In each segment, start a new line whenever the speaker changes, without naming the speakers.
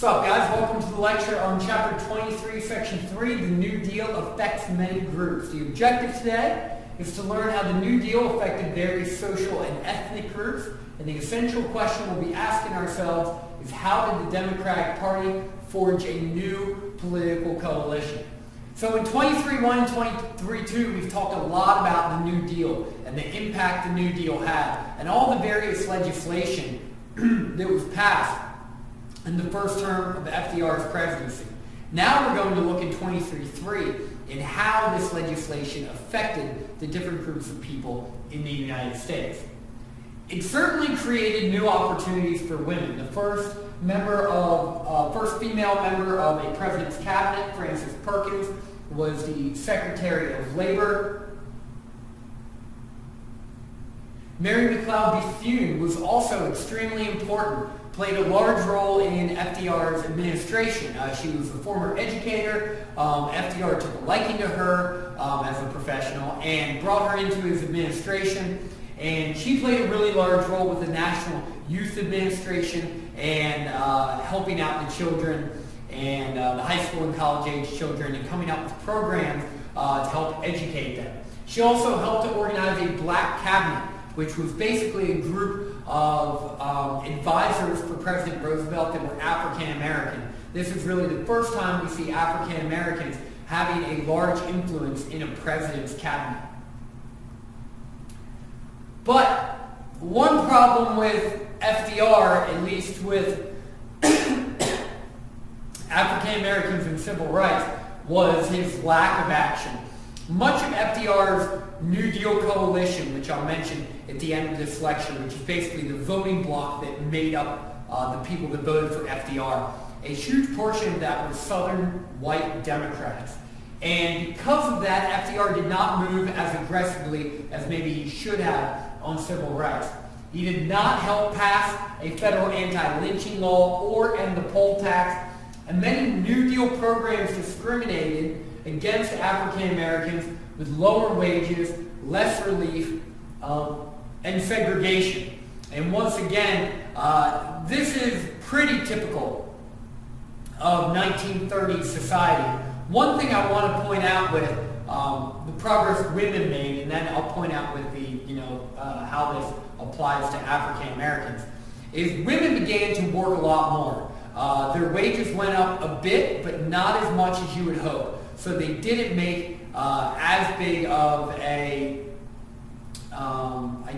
What's up, guys? Welcome to the lecture on Chapter 23, Section 3, The New Deal Affects Many Groups. The objective today is to learn how the New Deal affected various social and ethnic groups, and the essential question we'll be asking ourselves is how did the Democratic Party forge a new political coalition? So in 23.1 and 23.2, we've talked a lot about the New Deal and the impact the New Deal had, and all the various legislation that was passed in the first term of FDR's presidency. Now we're going to look in 23.3 in how this legislation affected the different groups of people in the United States. It certainly created new opportunities for women. The first female member of a president's cabinet, Frances Perkins, was the Secretary of Labor. Mary McLeod Bethune was also extremely important, played a large role in FDR's administration. She was a former educator. FDR took a liking to her as a professional and brought her into his administration. And she played a really large role with the National Youth Administration and helping out the children and the high school and college age children and coming up with programs to help educate them. She also helped to organize a black cabinet, which was basically a group of advisors for President Roosevelt that were African American. This is really the first time we see African Americans having a large influence in a president's cabinet. But one problem with FDR, at least with African Americans and civil rights, was his lack of action. Much of FDR's New Deal coalition, which I'll mention at the end of this lecture, which is basically the voting bloc that made up the people that voted for FDR, a huge portion of that was Southern white Democrats. And because of that, FDR did not move as aggressively as maybe he should have on civil rights. He did not help pass a federal anti-lynching law or end the poll tax, and many New Deal programs discriminated against African Americans with lower wages, less relief, and segregation. And once again, this is pretty typical of 1930s society. One thing I want to point out with the progress women made, and then I'll point out with the, how this applies to African Americans, is women began to work a lot more. Their wages went up a bit, but not as much as you would hope. So they didn't make as big of a,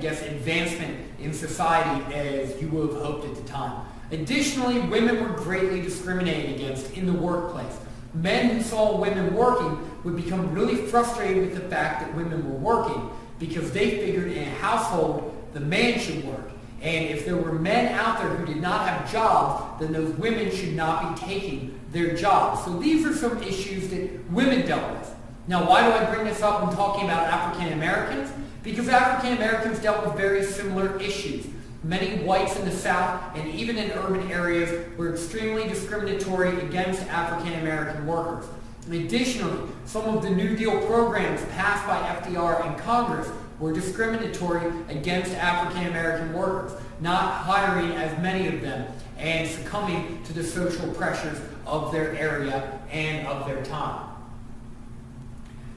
advancement in society as you would have hoped at the time. Additionally, women were greatly discriminated against in the workplace. Men who saw women working would become really frustrated with the fact that women were working because they figured in a household the man should work. And if there were men out there who did not have jobs, then those women should not be taking their jobs. So these are some issues that women dealt with. Now, why do I bring this up when talking about African Americans? Because African Americans dealt with very similar issues. Many whites in the South and even in urban areas were extremely discriminatory against African American workers. And additionally, some of the New Deal programs passed by FDR and Congress were discriminatory against African American workers, not hiring as many of them and succumbing to the social pressures of their area and of their time.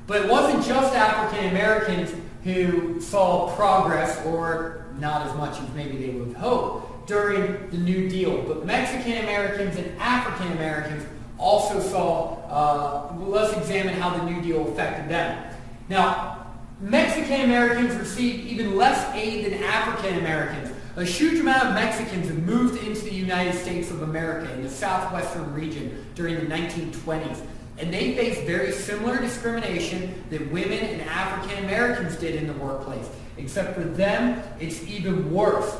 But it wasn't just African Americans who saw progress, or not as much as maybe they would hope, during the New Deal. But Mexican Americans and African Americans also saw, let's examine how the New Deal affected them. Now, Mexican Americans received even less aid than African Americans. A huge amount of Mexicans have moved into the United States of America in the southwestern region during the 1920s. And they faced very similar discrimination that women and African Americans did in the workplace. Except for them, it's even worse.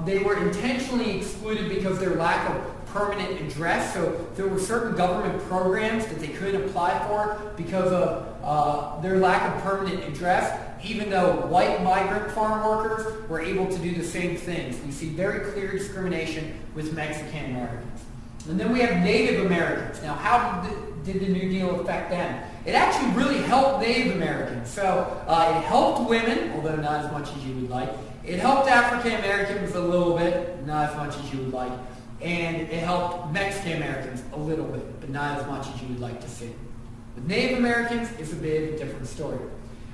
They were intentionally excluded because of their lack of permanent address. So there were certain government programs that they couldn't apply for because of their lack of permanent address, even though white migrant farm workers were able to do the same things. We see very clear discrimination with Mexican Americans. And then we have Native Americans. Now, how did the New Deal affect them? It actually really helped Native Americans. So it helped women, although not as much as you would like. It helped African Americans a little bit, not as much as you would like. and it helped Mexican Americans a little bit, but not as much as you would like to see. With Native Americans, it's a bit of a different story.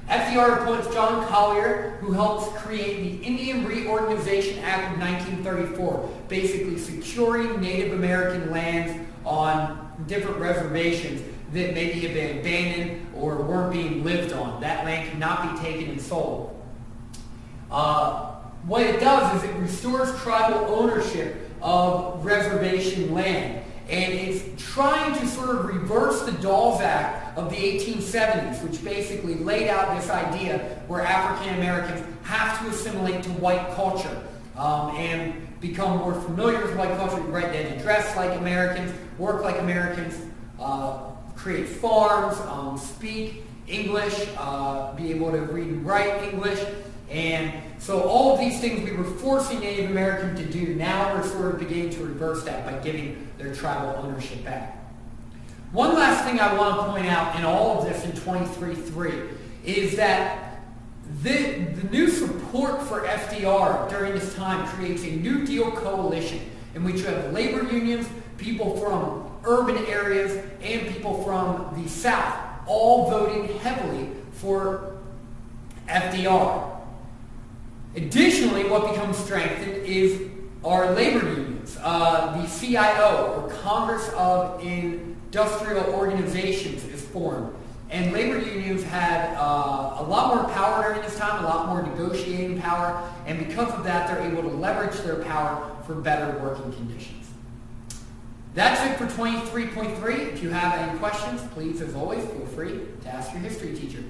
FDR appoints John Collier, who helps create the Indian Reorganization Act of 1934, basically securing Native American lands on different reservations that maybe had been abandoned or weren't being lived on. That land could not be taken and sold. What it does is it restores tribal ownership of reservation land. And it's trying to sort of reverse the Dawes Act of the 1870s, which basically laid out this idea where African Americans have to assimilate to white culture and become more familiar with white culture, right? Then dress like Americans, work like Americans, create farms, speak English, be able to read and write English. And so all of these things we were forcing Native Americans to do, now we're sort of beginning to reverse that by giving their tribal ownership back. One last thing I want to point out in all of this in 23.3 is that the new support for FDR during this time creates a New Deal coalition in which you have labor unions, people from urban areas, and people from the South, all voting heavily for FDR. Additionally, what becomes strengthened is our labor unions. The CIO, or Congress of Industrial Organizations, is formed. And labor unions had a lot more power during this time, a lot more negotiating power, and because of that, they're able to leverage their power for better working conditions. That's it for 23.3. If you have any questions, please, as always, feel free to ask your history teacher.